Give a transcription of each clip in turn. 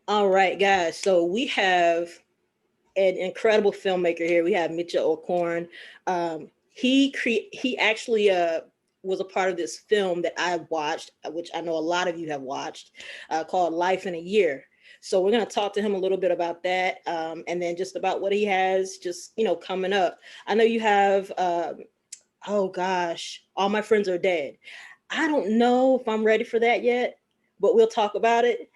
All right, guys. So we have an incredible filmmaker here. We have Mitja Okorn. He actually was a part of this film that I watched, which I know a lot of you have watched, called Life in a Year. So we're going to talk to him a little bit about that, and then just about what he has just coming up. I know you have oh gosh, All My Friends Are Dead. I don't know if I'm ready for that yet, but we'll talk about it.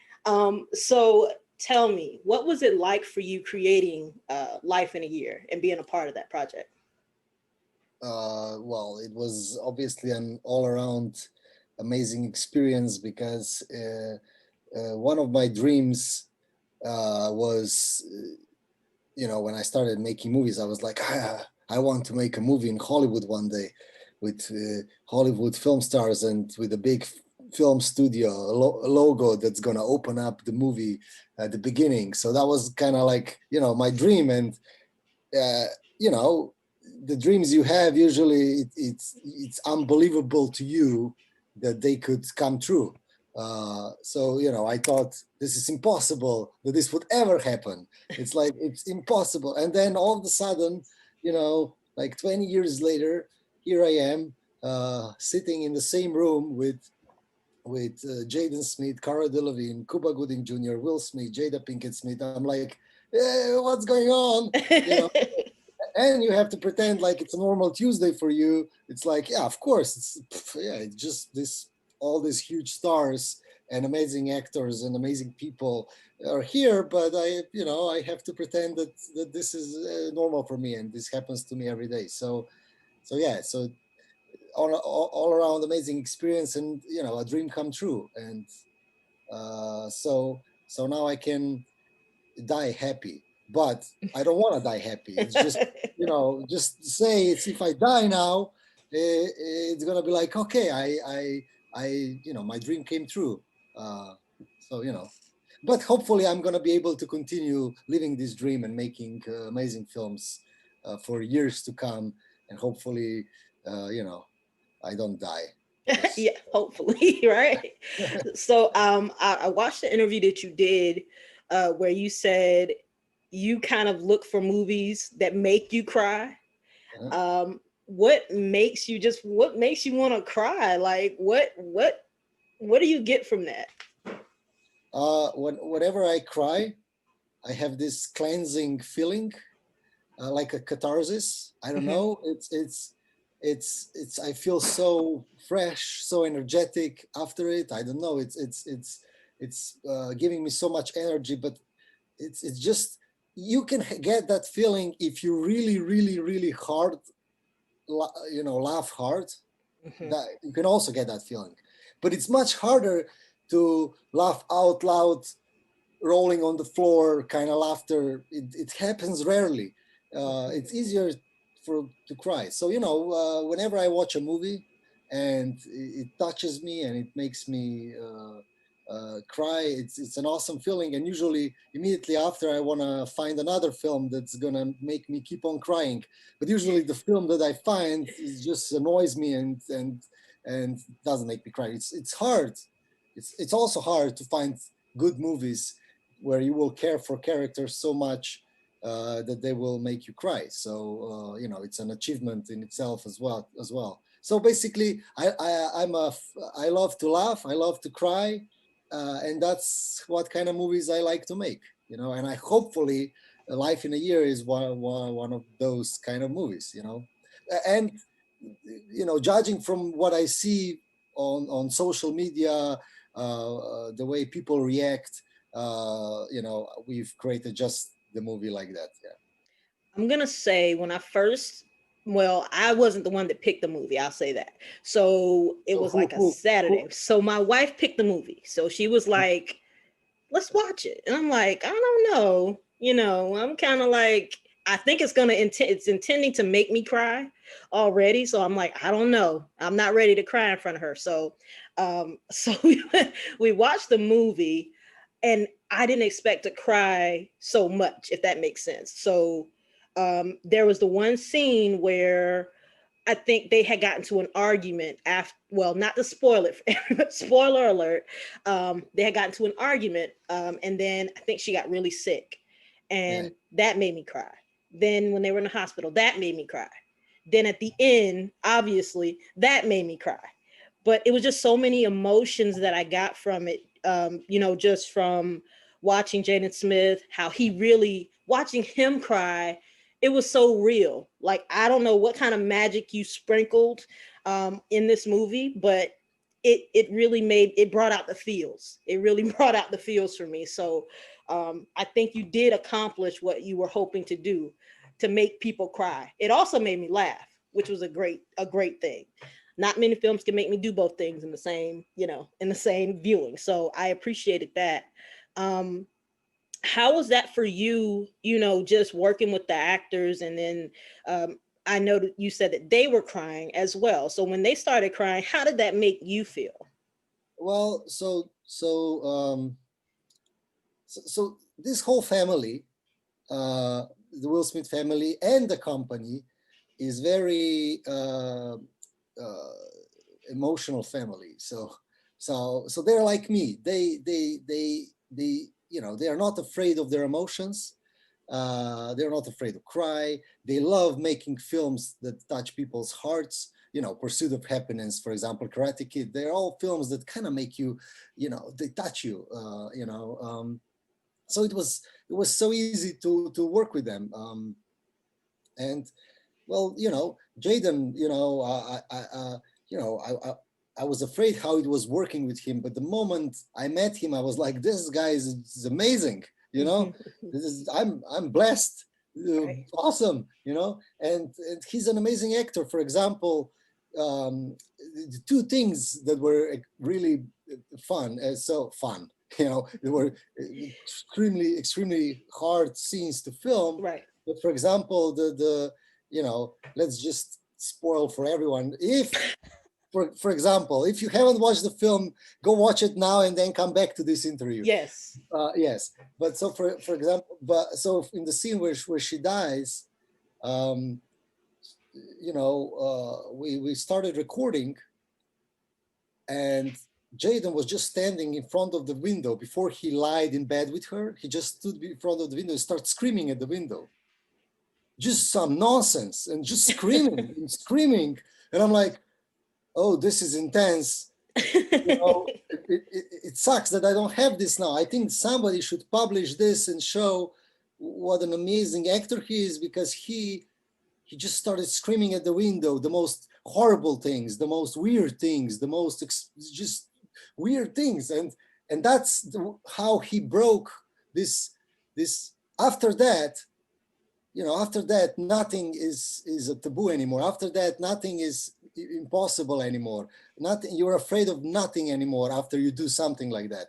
So tell me, what was it like for you creating Life in a Year and being a part of that project? Well, it was obviously an all-around amazing experience because one of my dreams was, when I started making movies, I was like, I want to make a movie in Hollywood one day with Hollywood film stars and with a big film studio logo that's going to open up the movie at the beginning. So that was kind of like, my dream. And uh, you know the dreams you have usually it's unbelievable to you that they could come true. So I thought this is impossible that this would ever happen. It's like it's impossible, and then all of a sudden, like 20 years later, here I am, sitting in the same room with Jaden Smith, Cara Delevingne, Cuba Gooding Jr., Will Smith, Jada Pinkett Smith. I'm like, what's going on? You know, and you have to pretend like it's a normal Tuesday for you. It's like, yeah, of course, yeah, it's just this, all these huge stars and amazing actors and amazing people are here, but I have to pretend that this is normal for me, and this happens to me every day. So yeah, so all around amazing experience, and a dream come true, and so now I can die happy, but I don't want to die happy. It's just, just say it's, if I die now, it's gonna be like, okay, my dream came true. Uh, so. But hopefully, I'm gonna be able to continue living this dream and making amazing films for years to come, and hopefully, I don't die. Just Yeah, hopefully, right? So I watched the interview that you did where you said you kind of look for movies that make you cry. uh, What makes you want to cry? Like what do you get from that? whenever I cry, I have this cleansing feeling, like a catharsis. I don't Hmm. know. It's. I feel so fresh, so energetic after it. I don't know. It's giving me so much energy. But it's just, you can get that feeling if you really, really, really hard, laugh hard. Hmm. That you can also get that feeling, but it's much harder to laugh out loud, rolling on the floor kind of laughter. It happens rarely. It's easier to cry. So whenever I watch a movie and it touches me and it makes me cry, it's an awesome feeling. And usually immediately after, I want to find another film that's gonna make me keep on crying. But usually the film that I find is just annoys me and doesn't make me cry. It's hard. It's also hard to find good movies where you will care for characters so much that they will make you cry. So it's an achievement in itself as well. So basically, I love to laugh, I love to cry, and that's what kind of movies I like to make. And I hopefully, Life in a Year is one of those kind of movies. And judging from what I see on social media, the way people react, we've created just the movie like that. Yeah. I'm gonna say when I first, well, I wasn't the one that picked the movie. I'll say that. So it So was like a Saturday. So my wife picked the movie. So she was like, "Let's watch it," and I'm like, "I don't know." I'm kind of like, I think it's intending to make me cry already. So I'm like, I don't know. I'm not ready to cry in front of her. So we watched the movie, and I didn't expect to cry so much, if that makes sense. So there was the one scene where I think they had gotten to an argument after, well, not to spoil it for everybody, spoiler alert. They had gotten to an argument, and then I think she got really sick, Yeah. and that made me cry. Then when they were in the hospital, that made me cry. Then at the end, obviously, that made me cry. But it was just so many emotions that I got from it. Just from watching Jaden Smith, how he really watching him cry, it was so real. Like, I don't know what kind of magic you sprinkled in this movie, but it really made it brought out the feels. It really brought out the feels for me. So I think you did accomplish what you were hoping to do, to make people cry. It also made me laugh, which was a great thing. Not many films can make me do both things in the same, in the same viewing. So I appreciated that. Um, how was that for you, just working with the actors, and then I know that you said that they were crying as well. So when they started crying, how did that make you feel? Well, so this whole family, the Will Smith family and the company, is very emotional family. So they're like me. They are not afraid of their emotions. They're not afraid to cry. They love making films that touch people's hearts. Pursuit of Happiness, for example, Karate Kid. They're all films that kind of make you, they touch you. So it was so easy to work with them. And well, Jaden, I was afraid how it was working with him, but the moment I met him, I was like, this guy is amazing. I'm blessed, Right. awesome, and he's an amazing actor. For example, the two things that were really fun, so fun, they were extremely hard scenes to film. Right. But for example, the let's just spoil for everyone. If, for example, if you haven't watched the film, go watch it now and then come back to this interview. Yes. Yes, but so for example, so in the scene where she dies, um, we started recording, and Jaden was just standing in front of the window before he lied in bed with her. He just stood in front of the window and started screaming at the window, just some nonsense, and just screaming and screaming. And I'm like, oh, this is intense. It sucks that I don't have this now. I think somebody should publish this and show what an amazing actor he is, because he just started screaming at the window the most horrible things, the most weird things, the most just weird things, and that's how he broke this. After that, nothing is a taboo anymore. After that, nothing is impossible anymore. Nothing, you're afraid of nothing anymore after you do something like that.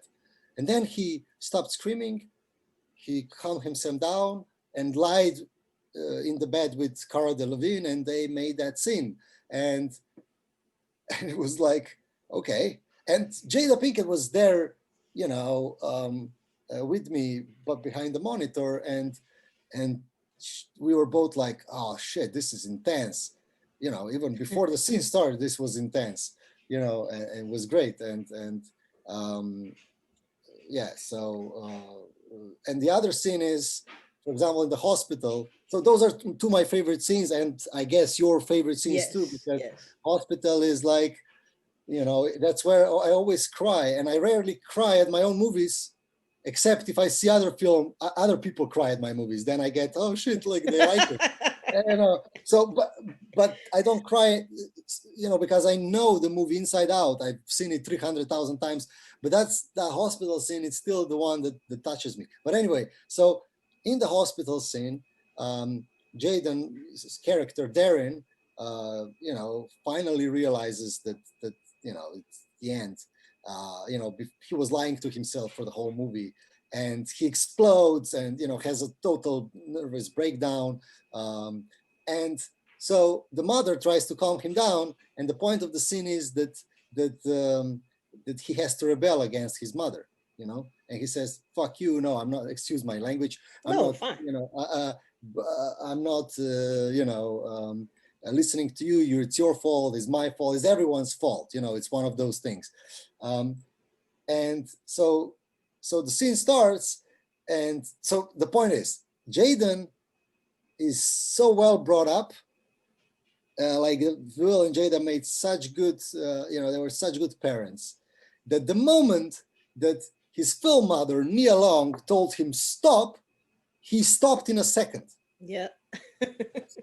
And then he stopped screaming. He calmed himself down and lied in the bed with Cara Delevingne, and they made that scene. And, and it was like, okay. And Jada Pinkett was there, with me, but behind the monitor, and we were both like, oh shit, this is intense. Even before the scene started, this was intense. And it was great. And yeah, so and the other scene is, for example, in the hospital. So those are two of my favorite scenes, and I guess your favorite scenes too, Yes. because Yes. hospital is like, that's where I always cry, and I rarely cry at my own movies, except if I see other people cry at my movies. Then I get, oh shit, like they like it. So, but I don't cry, because I know the movie inside out. I've seen it 300,000 times, but that's the hospital scene. It's still the one that touches me. But anyway, so in the hospital scene, Jaden's character, Darren, finally realizes that it's the end. He was lying to himself for the whole movie, and he explodes and has a total nervous breakdown. And so the mother tries to calm him down, and the point of the scene is that he has to rebel against his mother, and he says, "Fuck you! No, I'm not. Excuse my language. I'm No, not. fine. I'm not. listening to you, it's your fault, it's my fault, it's everyone's fault. It's one of those things. And so the scene starts, and so the point is, Jaden is so well brought up. Like Will and Jada made such good, they were such good parents, that the moment that his film mother, Nia Long, told him stop, he stopped in a second. Yeah.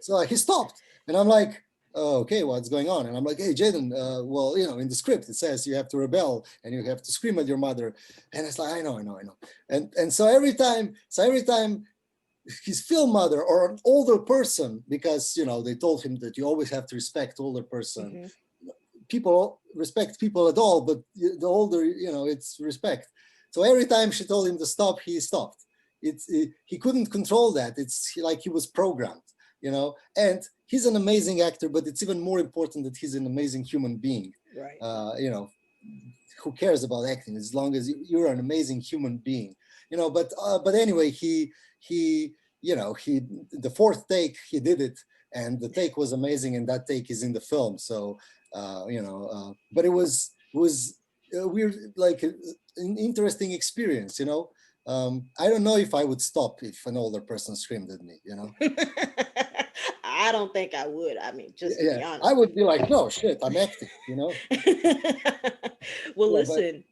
So he stopped, and I'm like, oh, okay, what's going on? And I'm like, hey, Jaden, well, in the script it says you have to rebel and you have to scream at your mother. And it's like, I know. And so every time his film mother or an older person, because they told him that you always have to respect older person. Mm-hmm. People respect people at all, but the older, it's respect. So every time she told him to stop, he stopped. He couldn't control that. It's like he was programmed, and he's an amazing actor, but it's even more important that he's an amazing human being. Right. Who cares about acting as long as you're an amazing human being, but anyway, he the fourth take, he did it, and the take was amazing, and that take is in the film. So, but it was weird, like an interesting experience, I don't know if I would stop if an older person screamed at me, I don't think I would. I mean, just to be honest. I would be like, no, shit, I'm acting, Well, listen,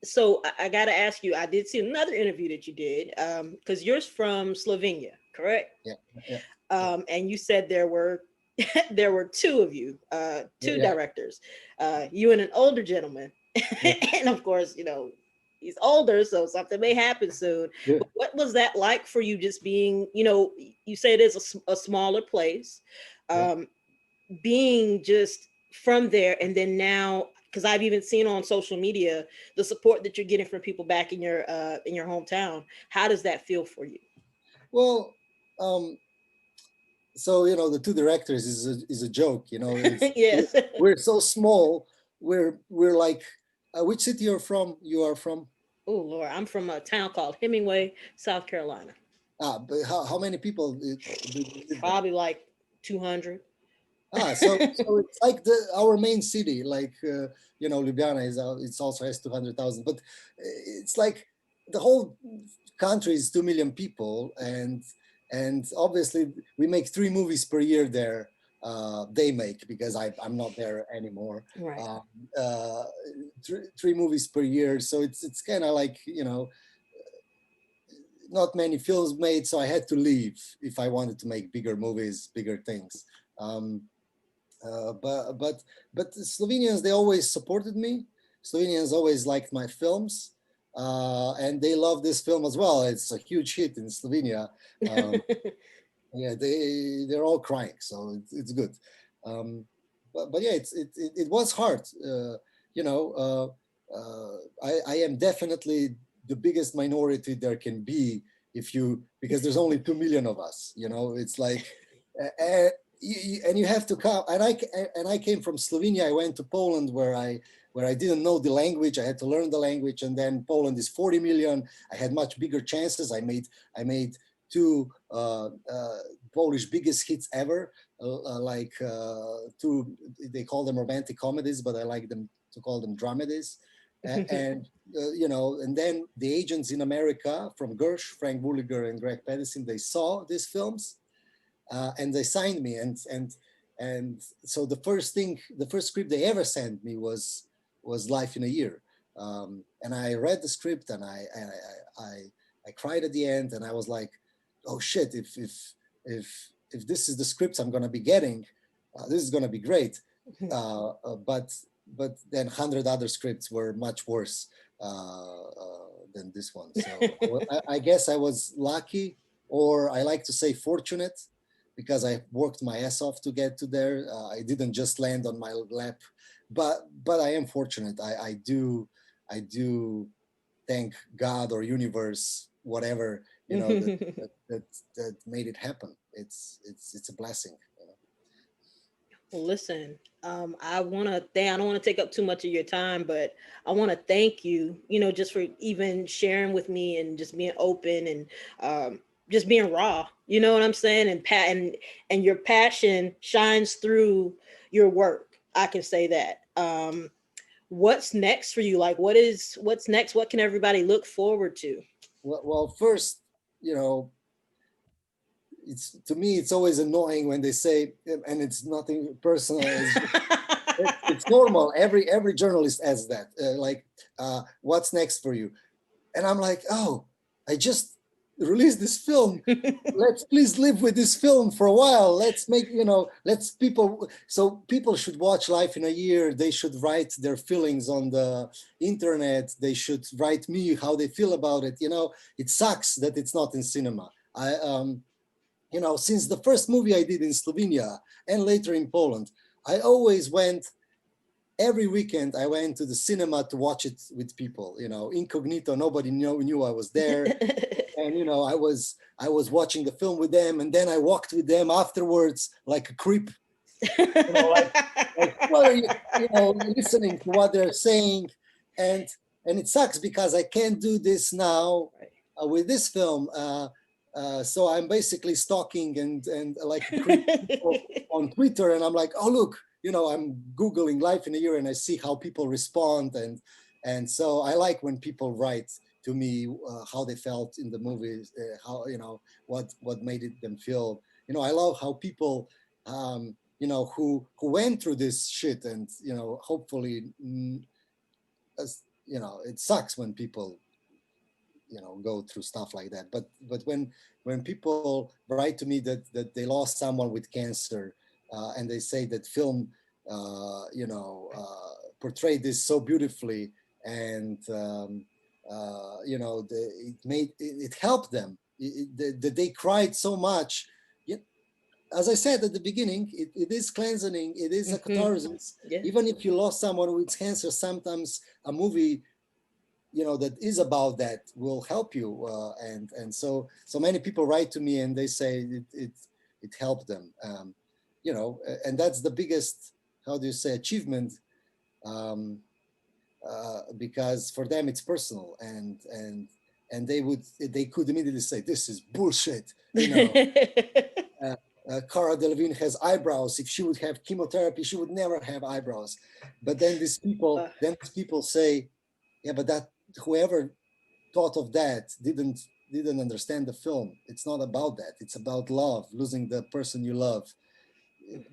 so I got to ask you, I did see another interview that you did, because you're from Slovenia, correct? Yeah. And you said there were there were two of you, two directors, you and an older gentleman. And of course, he's older, so something may happen soon. Yeah. But what was that like for you, just being, you say it is a smaller place, being just from there, and then now, because I've even seen on social media the support that you're getting from people back in your hometown. How does that feel for you? Well, so the two directors is a joke, Yes. we're so small. We're like, which city you are from? Oh Lord, I'm from a town called Hemingway, South Carolina. But how many people Probably like 200. So it's like our main city, like Ljubljana it's also has 200,000, but it's like the whole country is 2 million people, and obviously we make 3 movies per year there. They make, because I'm not there anymore. Right. 3 movies per year, so it's kind of like not many films made, so I had to leave if I wanted to make bigger movies, bigger things. But Slovenians, they always supported me. Slovenians always liked my films, and they love this film as well. It's a huge hit in Slovenia. Yeah, they're all crying, so it's good. But yeah, it was hard. I am definitely the biggest minority there can be, because there's only 2 million of us. It's like. And you have to come, and I came from Slovenia. I went to Poland, where I didn't know the language. I had to learn the language, and then Poland is 40 million. I had much bigger chances. I made 2 Polish biggest hits ever, like 2. They call them romantic comedies, but I like them to call them dramedies. And then the agents in America from Gersh, Frank Wooliger and Greg Pedersen, they saw these films. And they signed me, and so the first script they ever sent me was Life in a Year, and I read the script, and I cried at the end, and I was like, oh shit, if this is the script I'm gonna be getting, this is gonna be great. But then 100 other scripts were much worse than this one. So I guess I was lucky, or I like to say fortunate, because I worked my ass off to get to there. I didn't just land on my lap, but I am fortunate. I do thank God or universe, whatever, that made it happen. It's a blessing. Well, listen, I want to thank, I don't want to take up too much of your time, but I want to thank you, just for even sharing with me and just being open, and just being raw. You know what I'm saying? And your passion shines through your work. I can say that. What's next for you? Like, what's next? What can everybody look forward to? Well, first, you know, it's to me it's always annoying when they say, and it's nothing personal. It's normal. Every journalist asks that, like, what's next for you? And I'm like, oh, I just released this film. Let's please live with this film for a while. Let's make, you know, let's people, so people should watch Life in a Year. They should write their feelings on the internet. They should write me how they feel about it. You know, it sucks that it's not in cinema. You know, since the first movie I did in Slovenia and later in Poland, I always went every weekend. I went to the cinema to watch it with people, you know, incognito. Nobody knew I was there. And, you know, I was watching the film with them, and then I walked with them afterwards like a creep, you know, like what are you, you know, listening to what they're saying. And it sucks because I can't do this now with this film. So I'm basically stalking and like a creep on Twitter, and I'm like, oh look, you know, I'm Googling Life in a Year, and I see how people respond, and so I like when people write to me how they felt in the movies, how, you know, what made it them feel. You know, I love how people, you know, who went through this shit, and, you know, hopefully, as, you know, it sucks when people, you know, go through stuff like that, but when people write to me that they lost someone with cancer, and they say that film, you know, portrayed this so beautifully, and you know, it helped them, that they cried so much. As I said at the beginning, it is cleansing, it is a catharsis. Yeah. Even if you lost someone with cancer, sometimes a movie, you know, that is about that will help you, and so many people write to me and they say it helped them, you know, and that's the biggest, how do you say, achievement, um, because for them it's personal, and they could immediately say this is bullshit, you know. uh, Cara Delevingne has eyebrows. If she would have chemotherapy, she would never have eyebrows. But then these people say, yeah, but that whoever thought of that didn't understand the film. It's not about that. It's about love, losing the person you love.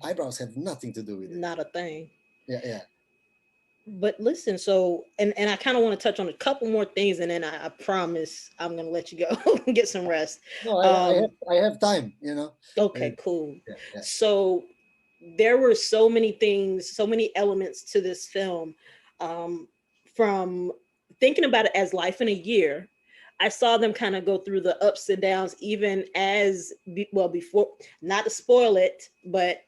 Eyebrows have nothing to do with it. Not a thing. Yeah, yeah. But listen, so and I kind of want to touch on a couple more things, and then I promise I'm gonna let you go and get some rest. No, Um, I have time. You know. okay, cool. Yeah, yeah. So there were so many things, so many elements to this film. Um, from thinking about it as Life in a Year, I saw them kind of go through the ups and downs, even as well before. Not to spoil it, but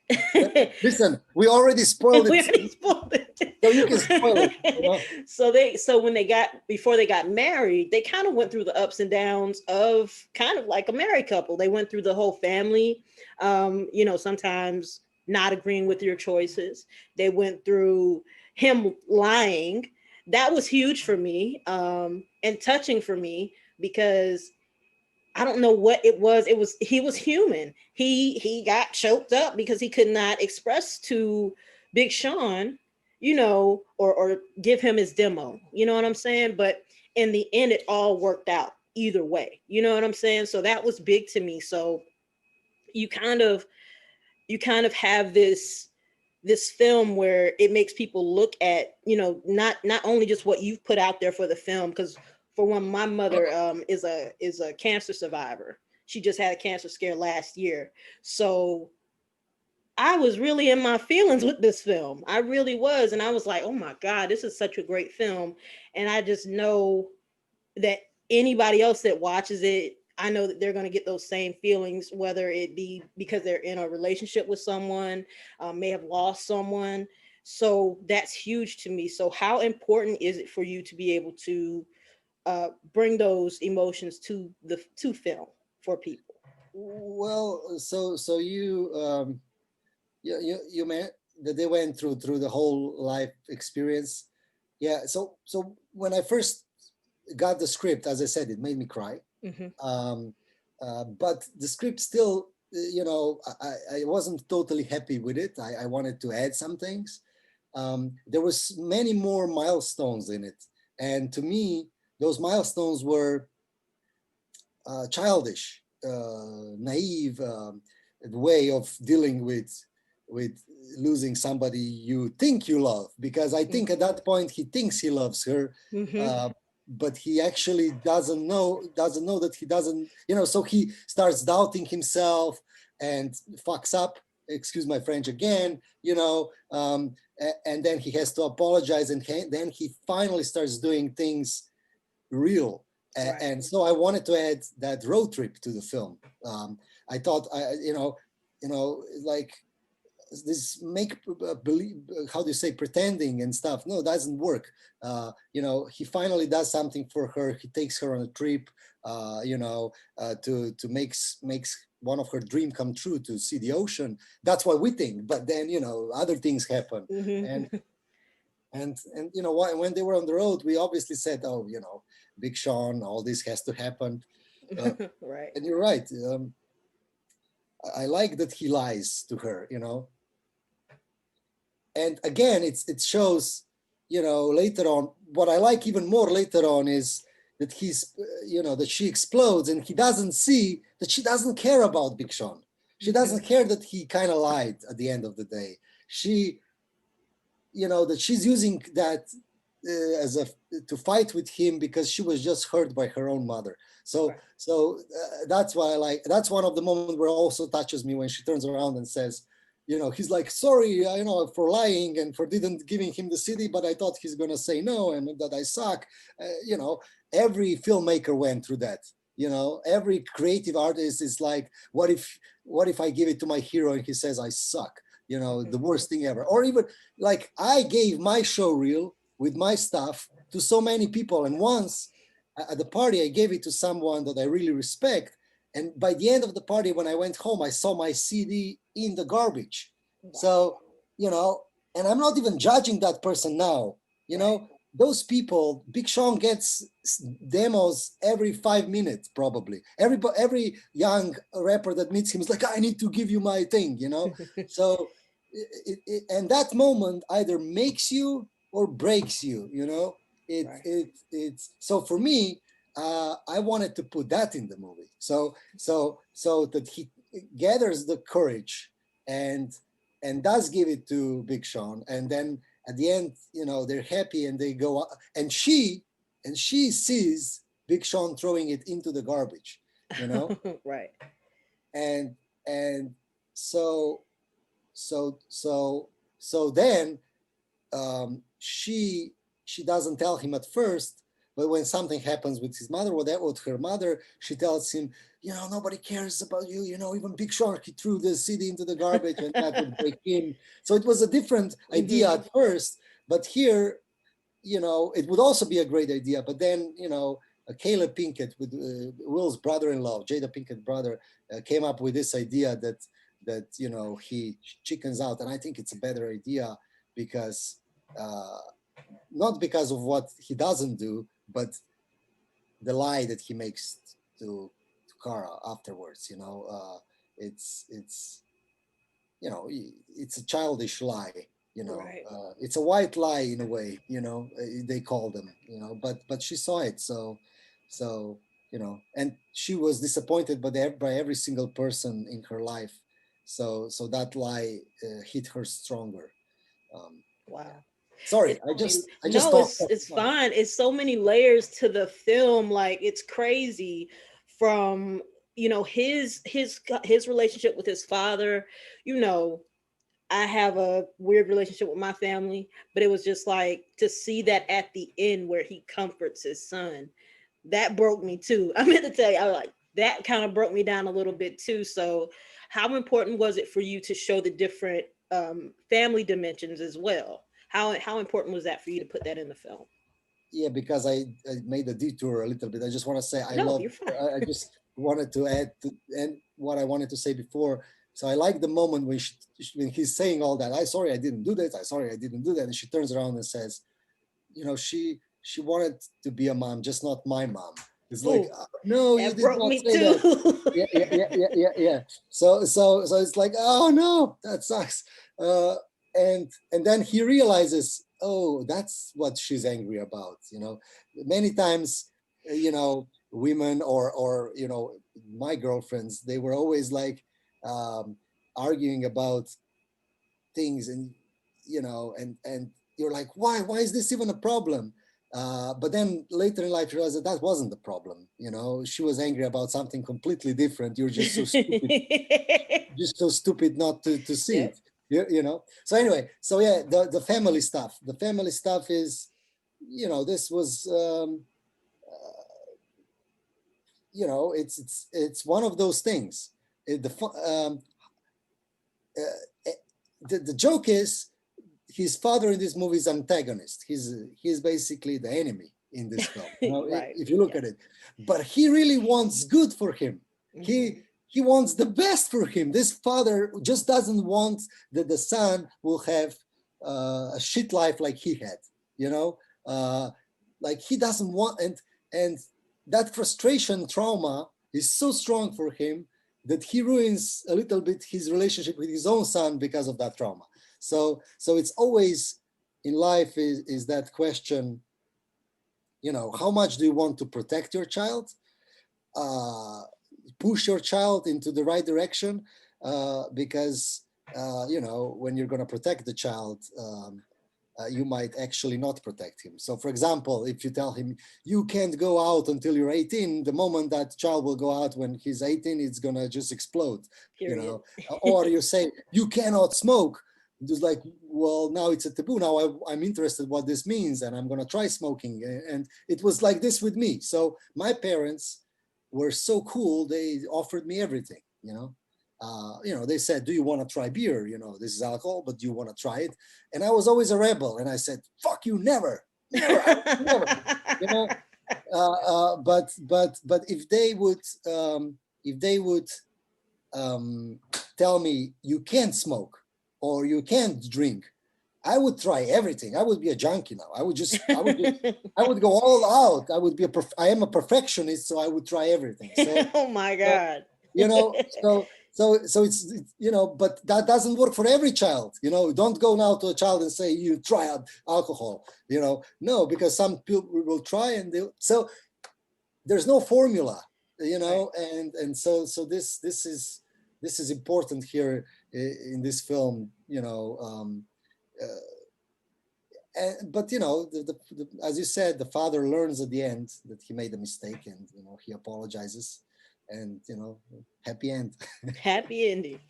Listen, we already spoiled we it, already spoiled so you can spoil it. You know? it. So when they got before they got married, they kind of went through the ups and downs of kind of like a married couple. They went through the whole family, you know, sometimes not agreeing with your choices. They went through him lying. That was huge for me, and touching for me, because I don't know what it was. It was he was human. He got choked up because he could not express to Big Sean, you know, or give him his demo. You know what I'm saying? But in the end, it all worked out either way. You know what I'm saying? So that was big to me. So you kind of have this film where it makes people look at, you know, not only just what you've put out there for the film, because for one, my mother is a cancer survivor. She just had a cancer scare last year. So I was really in my feelings with this film. I really was. And I was like, oh my God, this is such a great film. And I just know that anybody else that watches it, I know that they're going to get those same feelings, whether it be because they're in a relationship with someone, may have lost someone. So that's huge to me. So how important is it for you to be able to bring those emotions to film for people? Well, so you meant that they went through the whole life experience. Yeah. So when I first got the script, as I said, it made me cry. Hmm. Um, but the script still, I wasn't totally happy with it. I wanted to add some things. There was many more milestones in it, and to me, those milestones were childish, naive way of dealing with losing somebody you think you love. Because I think at that point he thinks he loves her, but he actually doesn't know that he doesn't. So he starts doubting himself and fucks up. Excuse my French again. And then he has to apologize, and then he finally starts doing things real. Right. And so I wanted to add that road trip to the film. I thought, like this make believe, how do you say, pretending and stuff. No, it doesn't work. He finally does something for her. He takes her on a trip, to makes one of her dream come true, to see the ocean. That's what we think. But then, other things happen. And when they were on the road, we obviously said, oh, Big Sean, all this has to happen. Right. And you're right. I like that he lies to her, And again, it shows, later on, what I like even more later on is that that she explodes and he doesn't see that she doesn't care about Big Sean. She doesn't care that he kind of lied at the end of the day. That she's using that to fight with him because she was just hurt by her own mother. That's why I like. That's one of the moments where it also touches me when she turns around and says, he's like, sorry, for lying and for didn't giving him the city, but I thought he's gonna say no and that I suck. Every filmmaker went through that. Every creative artist is like, what if I give it to my hero and he says I suck? The worst thing ever. Or even like I gave my show reel with my stuff to so many people, and once at the party I gave it to someone that I really respect, and by the end of the party, when I went home, I saw my CD in the garbage. Wow. So and I'm not even judging that person now. Those people, Big Sean gets demos every 5 minutes, probably. Every young rapper that meets him is like, I need to give you my thing, So, and that moment either makes you or breaks you, It's so for me, I wanted to put that in the movie. So that he gathers the courage and does give it to Big Sean, and then at the end, they're happy and they go, and she sees Big Sean throwing it into the garbage, Right. And so then she doesn't tell him at first, but when something happens with his mother, with her mother, she tells him, nobody cares about you. Even Big Sean, he threw the CD into the garbage and that would break him. So it was a different idea at first, but here, it would also be a great idea. But then, Caleb Pinkett, with Will's brother-in-law, Jada Pinkett's brother, came up with this idea that he chickens out, and I think it's a better idea because not because of what he doesn't do, but the lie that he makes to Kara afterwards. It's it's a childish lie. Right. It's a white lie in a way. They call them. But she saw it, so and she was disappointed by every single person in her life. So that lie hit her stronger. Wow. Sorry, I just talked. It's fine. It's so many layers to the film. Like, it's crazy from, his relationship with his father. I have a weird relationship with my family, but it was just like to see that at the end where he comforts his son, that broke me too. I meant to tell you, I was like, that kind of broke me down a little bit too. So how important was it for you to show the different family dimensions as well? How important was that for you to put that in the film? Yeah, because I made a detour a little bit. I just want to say I just wanted to add to and what I wanted to say before. So I like the moment when he's saying all that. Sorry I didn't do that. Sorry I didn't do that. And she turns around and says, she wanted to be a mom, just not my mom. It's like, Ooh, no, you that did broke not me say that. too. Yeah. So it's like, oh no, that sucks. Uh, and then he realizes, oh, that's what she's angry about. Many times, women or my girlfriends, they were always like um, arguing about things, and you're like, why is this even a problem? But then later in life you realize that wasn't the problem. She was angry about something completely different. You're just so stupid not to see Yep. it. So anyway, so yeah, the family stuff is, this was it's one of those things. The joke is, his father in this movie is antagonist. He's basically the enemy in this film. Right. If you look Yeah. at it, but he really wants good for him. Hmm. He wants the best for him. This father just doesn't want that the son will have a shit life like he had. You know, uh, like he doesn't want, and that frustration, trauma is so strong for him that he ruins a little bit his relationship with his own son because of that trauma. So it's always in life is that question, how much do you want to protect your child, uh, push your child into the right direction, because when you're going to protect the child, you might actually not protect him. So for example, if you tell him you can't go out until you're 18, the moment that child will go out when he's 18, it's going to just explode. Period. Or you say you cannot smoke, just like, well, now it's a taboo. Now I'm interested what this means, and I'm going to try smoking. And it was like this with me. So my parents were so cool, they offered me everything. They said, do you want to try beer? This is alcohol, but do you want to try it? And I was always a rebel, and I said, fuck you, never, I would never. you know but if they would tell me you can't smoke or you can't drink, I would try everything. I would be a junkie now. I would go all out. I am a perfectionist, so I would try everything. So, Oh my so God. you know, so it's but that doesn't work for every child. Don't go now to a child and say you try alcohol. No, because some people will try and so there's no formula. Right. And so this is important here in this film. But as you said, the father learns at the end that he made a mistake, and he apologizes, and happy end. Happy ending.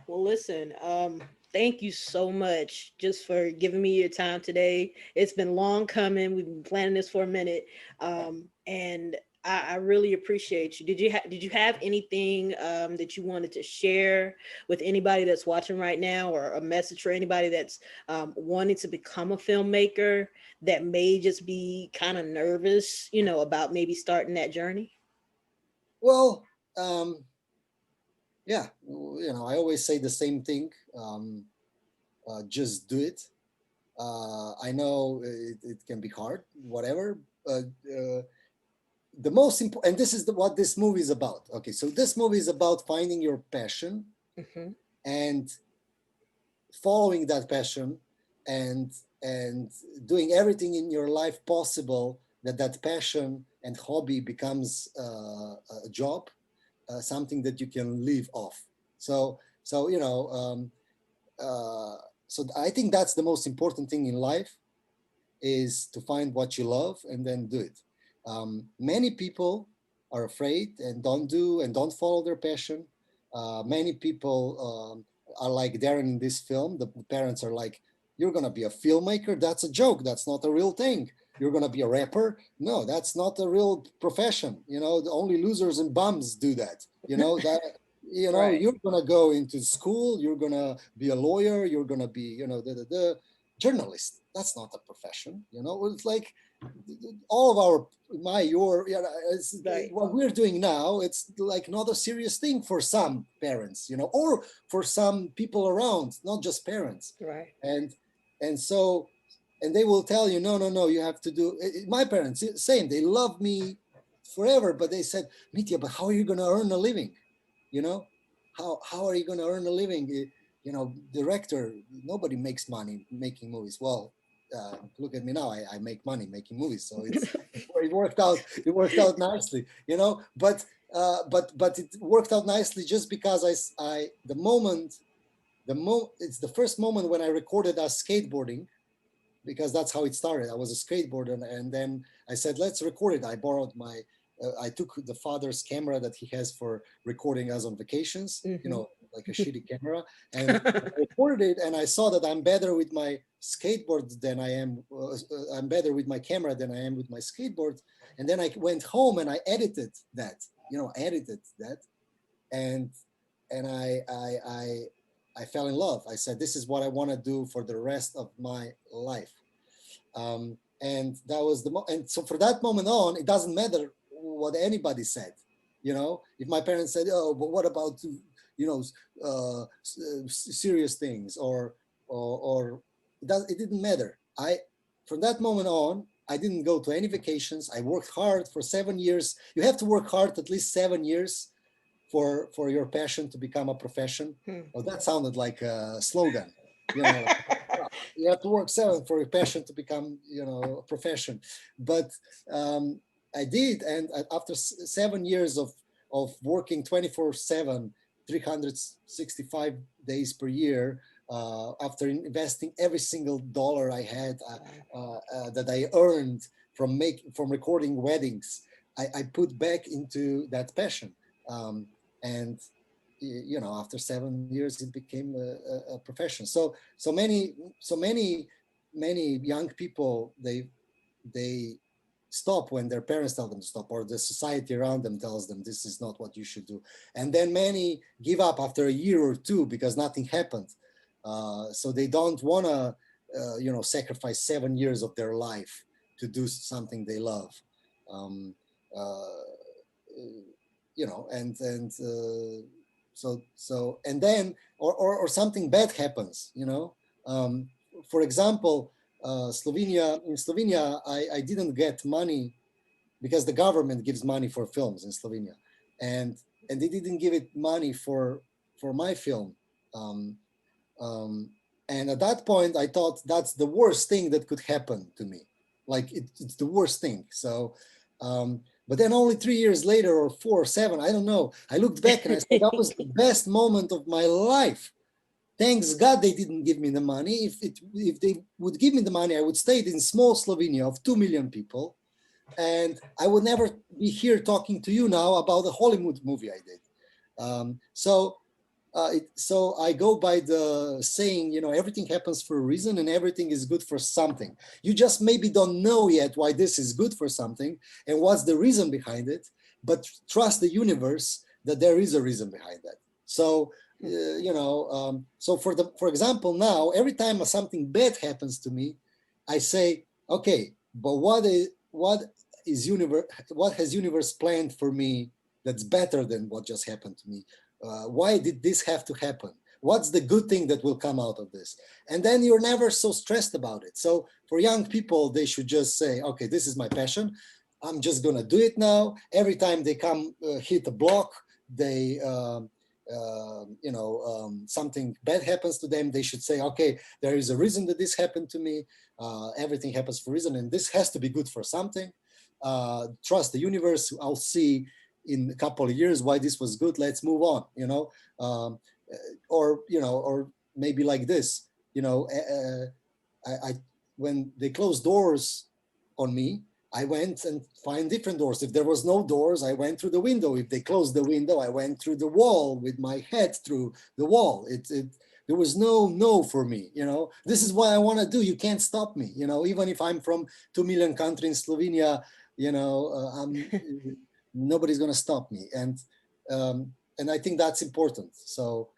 Well, listen, thank you so much just for giving me your time today. It's been long coming. We've been planning this for a minute. And I really appreciate you. Did you have anything that you wanted to share with anybody that's watching right now, or a message for anybody that's wanting to become a filmmaker that may just be kind of nervous, about maybe starting that journey? Well, yeah, I always say the same thing. Just do it. I know it can be hard, whatever. The most important, and this is what this movie is about. Okay, so this movie is about finding your passion Hmm. and following that passion, and and doing everything in your life possible that passion and hobby becomes a job, something that you can live off. So I think that's the most important thing in life, is to find what you love and then do it. Many people are afraid and don't follow their passion. Many people are like Darren in this film. The parents are like, "You're gonna be a filmmaker? That's a joke. That's not a real thing. You're gonna be a rapper? No, that's not a real profession. The only losers and bums do that. Right. You're gonna go into school. You're gonna be a lawyer. You're gonna be, the journalist. That's not a profession. It's like all of our my your it's, Right. what we're doing now, it's like not a serious thing for some parents, or for some people around, not just parents. Right. And and so and they will tell you, no, no, no, you have to do. My parents, same, they love me forever. But they said, Mitja, but how are you going to earn a living? You know, how are you going to earn a living? You know, director, nobody makes money making movies. Well, look at me now. I make money making movies, so it worked out. It worked out nicely, you know. But it worked out nicely just because it's the first moment when I recorded us skateboarding, because that's how it started. I was a skateboarder, and then I said, let's record it. I borrowed I took the father's camera that he has for recording us on vacations, you know, like a shitty camera, and I recorded it, and I saw that I'm better with my skateboard than I am, I'm better with my camera than I am with my skateboard. And then I went home and I edited that, and and I fell in love. I said, this is what I want to do for the rest of my life. And that was and so for that moment on, it doesn't matter what anybody said. You know, if my parents said, oh, but what about, you know, serious things, or it didn't matter. From that moment on, I didn't go to any vacations. I worked hard for 7 years. You have to work hard at least 7 years for your passion to become a profession. Well, that sounded like a slogan, you know. You have to work 7 for your passion to become, you know, a profession. But I did, and after 7 years of working 24/7, 365 days per year, after investing every single dollar I had that I earned from recording weddings, I put back into that passion. And you know, after 7 years, it became a profession. So many young people, they stop when their parents tell them to stop, or the society around them tells them this is not what you should do. And then many give up after a year or two because nothing happened. So they don't want to, you know, sacrifice 7 years of their life to do something they love. You know, and so and then or something bad happens, you know. For example, in Slovenia, I didn't get money because the government gives money for films in Slovenia, and they didn't give it money for my film. And at that point, I thought that's the worst thing that could happen to me. Like it's the worst thing. So but then only 3 years later, or 4 or 7, I don't know, I looked back and I said, that was the best moment of my life. Thanks God they didn't give me the money. If they would give me the money, I would stay in small Slovenia of 2 million people. And I would never be here talking to you now about a Hollywood movie I did. So I go by the saying, you know, everything happens for a reason and everything is good for something. You just maybe don't know yet why this is good for something and what's the reason behind it, but trust the universe that there is a reason behind that. So, you know, so for example, now, every time something bad happens to me, I say, okay, but what has universe planned for me that's better than what just happened to me? Why did this have to happen? What's the good thing that will come out of this? And then you're never so stressed about it. So for young people, they should just say, okay, this is my passion. I'm just going to do it now. Every time they come hit a block, they, you know, something bad happens to them, they should say, okay, there is a reason that this happened to me. Everything happens for a reason, and this has to be good for something. Trust the universe. I'll see in a couple of years why this was good. Let's move on, you know. Or, you know, or maybe like this, you know, when they closed doors on me, I went and find different doors. If there was no doors, I went through the window. If they closed the window, I went through the wall with my head through the wall. There was no for me, you know. This is what I want to do. You can't stop me, you know. Even if I'm from 2 million country in Slovenia, you know, nobody's going to stop me. And I think that's important. So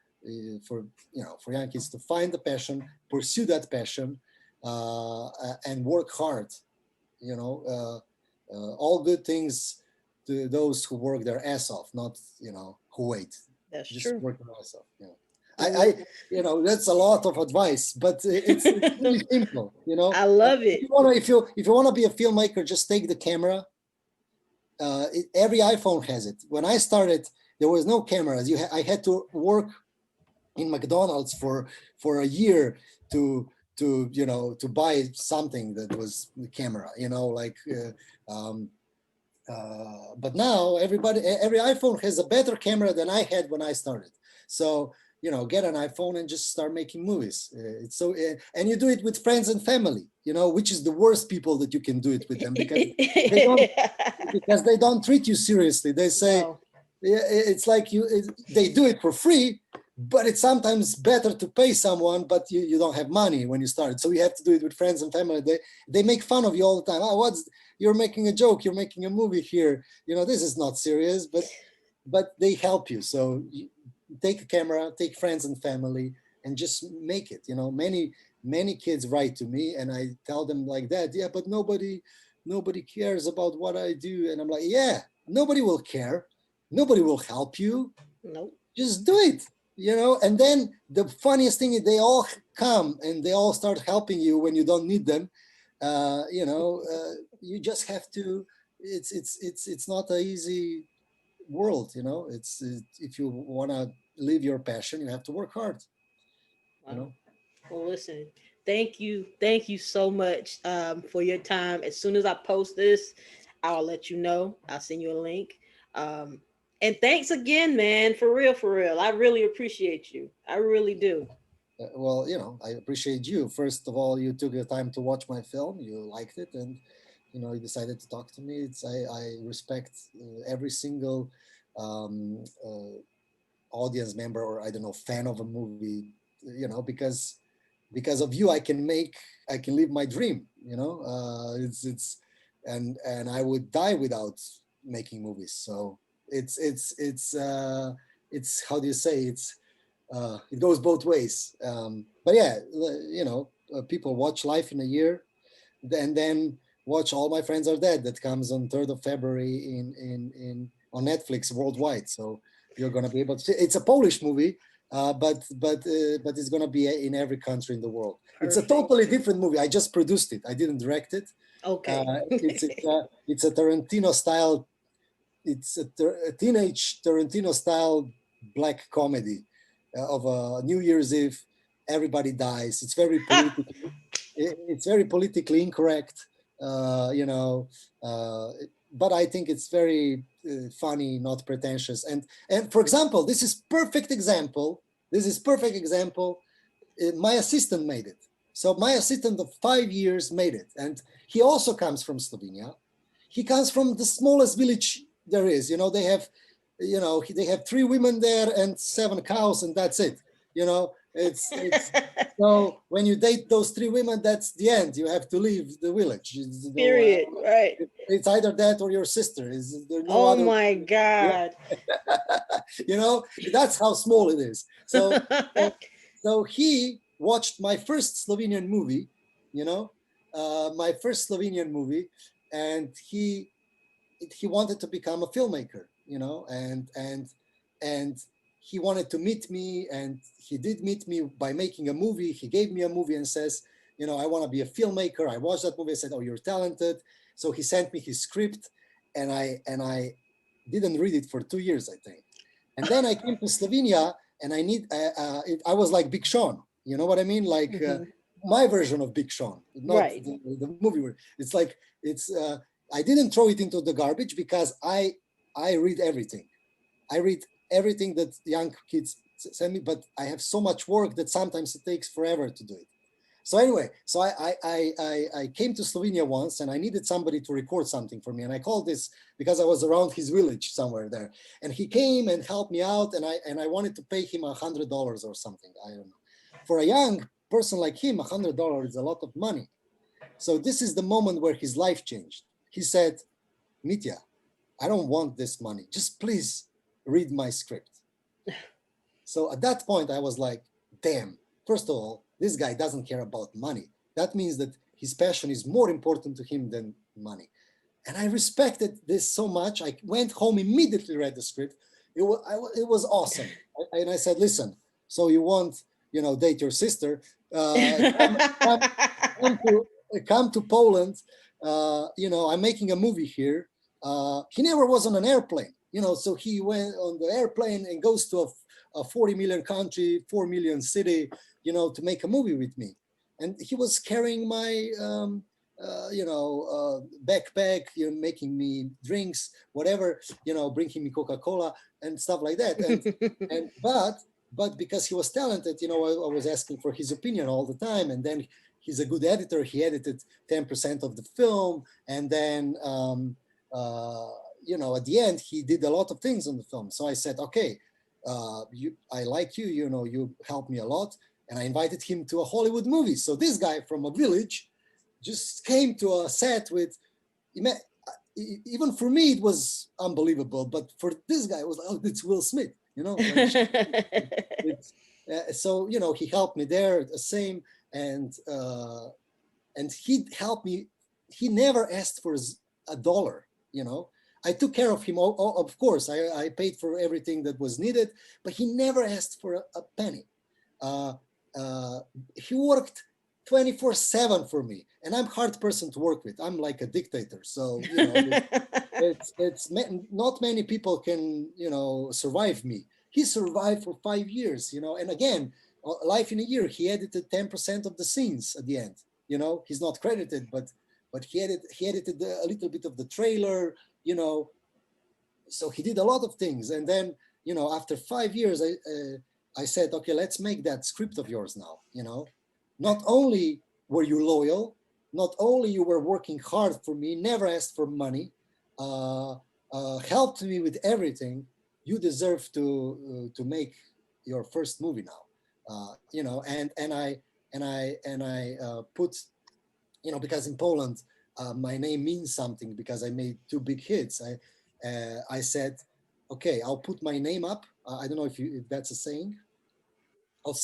for, you know, for young kids to find the passion, pursue that passion, and work hard, you know. All good things to those who work their ass off, not, you know, who wait. That's just true. work their ass off, you know. You know, that's a lot of advice, but it's really simple, you know. I love it. If you want to be a filmmaker, just take the camera every iPhone has it. When I started, there was no cameras. I had to work in McDonald's for a year to to buy something that was the camera. Like. But now every iPhone has a better camera than I had when I started. So get an iPhone and just start making movies. It's so, and you do it with friends and family. Which is the worst people that you can do it with them, because they don't treat you seriously. They say, no. It's like they do it for free, but it's sometimes better to pay someone, but you don't have money when you start. So you have to do it with friends and family. They make fun of you all the time. Oh, you're making a joke, you're making a movie here. This is not serious, but they help you. So take a camera, take friends and family, and just make it. Many kids write to me, and I tell them like that. Yeah, but nobody cares about what I do. And I'm like, yeah, nobody will care. Nobody will help you. Nope. Just do it. And then the funniest thing is they all come and they all start helping you when you don't need them. You just have to. It's not an easy world. It's if you want to live your passion, you have to work hard. Wow. Well, listen, thank you so much for your time. As soon as I post this, I'll let you know. I'll send you a link. And thanks again, man. For real. I really appreciate you. I really do. Well, I appreciate you. First of all, you took the time to watch my film. You liked it, and you decided to talk to me. I respect every single audience member, or I don't know, fan of a movie. Because of you, I can live my dream. It's and I would die without making movies. So it's how do you say, it goes both ways. But yeah, people watch Life in a Year, and then watch All My Friends Are Dead, that comes on 3rd of February on Netflix worldwide. So you're gonna be able to see. It's a Polish movie, but it's gonna be in every country in the world. Perfect. It's a totally different movie. I just produced it. I didn't direct it. Okay. It's a Tarantino style. It's a teenage Tarantino style black comedy of a New Year's Eve. Everybody dies. It's very politically. It's very politically incorrect. But I think it's very funny, not pretentious. And for example, this is perfect example. My assistant made it. So my assistant of 5 years made it, and he also comes from Slovenia. He comes from the smallest village there is. They have 3 women there and 7 cows, and that's it. It's so when you date those 3 women, that's the end. You have to leave the village. Period. Right. It's either that or your sister. Is there no oh other? My God. That's how small it is. So he watched my first Slovenian movie. My first Slovenian movie, and he wanted to become a filmmaker. And he wanted to meet me, and he did meet me by making a movie. He gave me a movie and says, I want to be a filmmaker. I watched that movie. I said, oh, you're talented. So he sent me his script, and I didn't read it for 2 years, I think. And then I came to Slovenia, and I was like Big Sean. You know what I mean? Like my version of Big Sean, not right. the movie. It's like, I didn't throw it into the garbage, because I read everything. I read everything that young kids send me, but I have so much work that sometimes it takes forever to do it. So anyway, so I came to Slovenia once, and I needed somebody to record something for me. And I called this, because I was around his village somewhere there. And he came and helped me out, and I wanted to pay him $100 or something. I don't know. For a young person like him, $100 is a lot of money. So this is the moment where his life changed. He said, Mitja, I don't want this money. Just please read my script. So at that point, I was like, damn, first of all, this guy doesn't care about money. That means that his passion is more important to him than money. And I respected this so much. I went home, immediately read the script. It was awesome. And I said, listen, so you want, date your sister, come to Poland. I'm making a movie here. he never was on an airplane, so he went on the airplane and goes to a 40 million country, 4 million city, to make a movie with me. And he was carrying my, backpack, making me drinks, whatever, bringing me Coca-Cola and stuff like that. But because he was talented, I was asking for his opinion all the time. And then he's a good editor. He edited 10% of the film. And then, at the end, he did a lot of things on the film. So I said, okay, I like you, you helped me a lot. And I invited him to a Hollywood movie. So this guy from a village just came to a set with, even for me, it was unbelievable. But for this guy, it was, oh, it's Will Smith, so, he helped me there, the same. And he helped me. He never asked for a dollar, I took care of him. Of course, I paid for everything that was needed, but he never asked for a penny. He worked 24/7 for me, and I'm a hard person to work with. I'm like a dictator. So, it's not many people can, survive me. He survived for 5 years, and again, Life in a Year, he edited 10% of the scenes at the end. He's not credited, but he edited a little bit of the trailer, so he did a lot of things. And then, after 5 years, I said, okay, let's make that script of yours now. Not only were you loyal, not only you were working hard for me, never asked for money, helped me with everything, you deserve to make your first movie now. And I put, because in Poland, my name means something, because I made 2 big hits. I said, okay, I'll put my name up. I don't know if that's a saying. I'll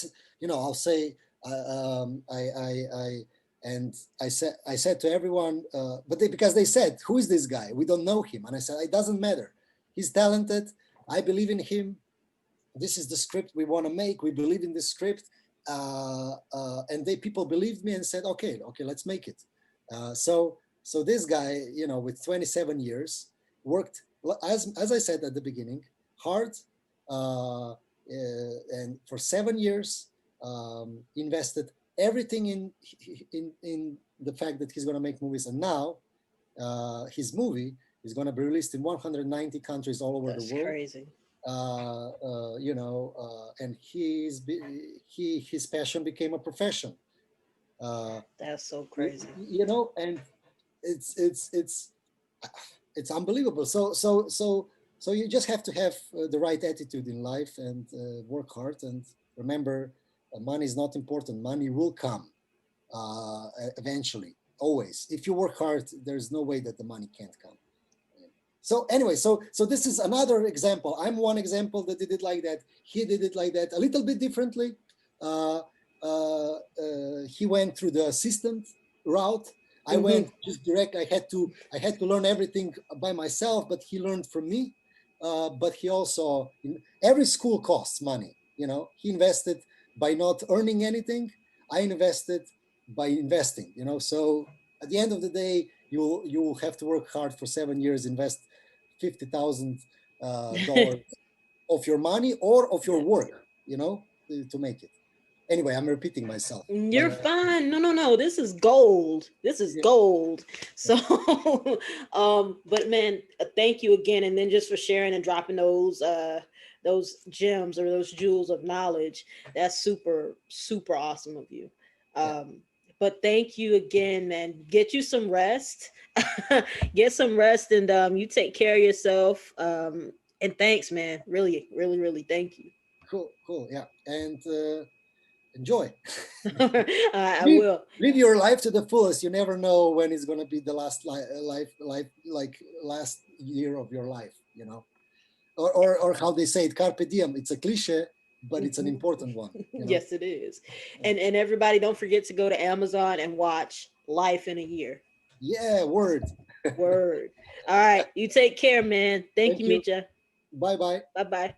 say, I said to everyone, because they said, who is this guy? We don't know him. And I said, it doesn't matter. He's talented. I believe in him. This is the script we want to make. We believe in this script. And people believed me and said, okay, let's make it. So this guy, with 27 years, worked, as I said at the beginning, hard, and for 7 years, invested everything in the fact that he's going to make movies. And now his movie is going to be released in 190 countries all over the world. Crazy. And his passion became a profession. That's so crazy. And it's unbelievable. So you just have to have the right attitude in life and work hard, and remember, money is not important. Money will come eventually, always. If you work hard, there's no way that the money can't come. So anyway, so this is another example. I'm one example that did it like that. He did it like that, a little bit differently. He went through the assistant route. I went just direct. I had to learn everything by myself, but he learned from me. But he also, every school costs money. He invested by not earning anything. I invested by investing. So at the end of the day, you will have to work hard for 7 years, invest $50,000 of your money or of your work, to make it. Anyway, I'm repeating myself. You're fine. No. This is gold. This is gold. So, but man, thank you again. And then just for sharing and dropping those gems or those jewels of knowledge. That's super, super awesome of you. But thank you again, man. Get you some rest. Get some rest, and you take care of yourself. And thanks, man. Really, really, really thank you. Cool. Yeah. And enjoy. I will live your life to the fullest. You never know when it's going to be the last last year of your life, or how they say it, carpe diem. It's a cliche, but it's an important one. Yes, it is. And everybody, don't forget to go to Amazon and watch Life in a Year. Yeah, word. All right, you take care, man. Thank you, Mitja. Bye. Bye.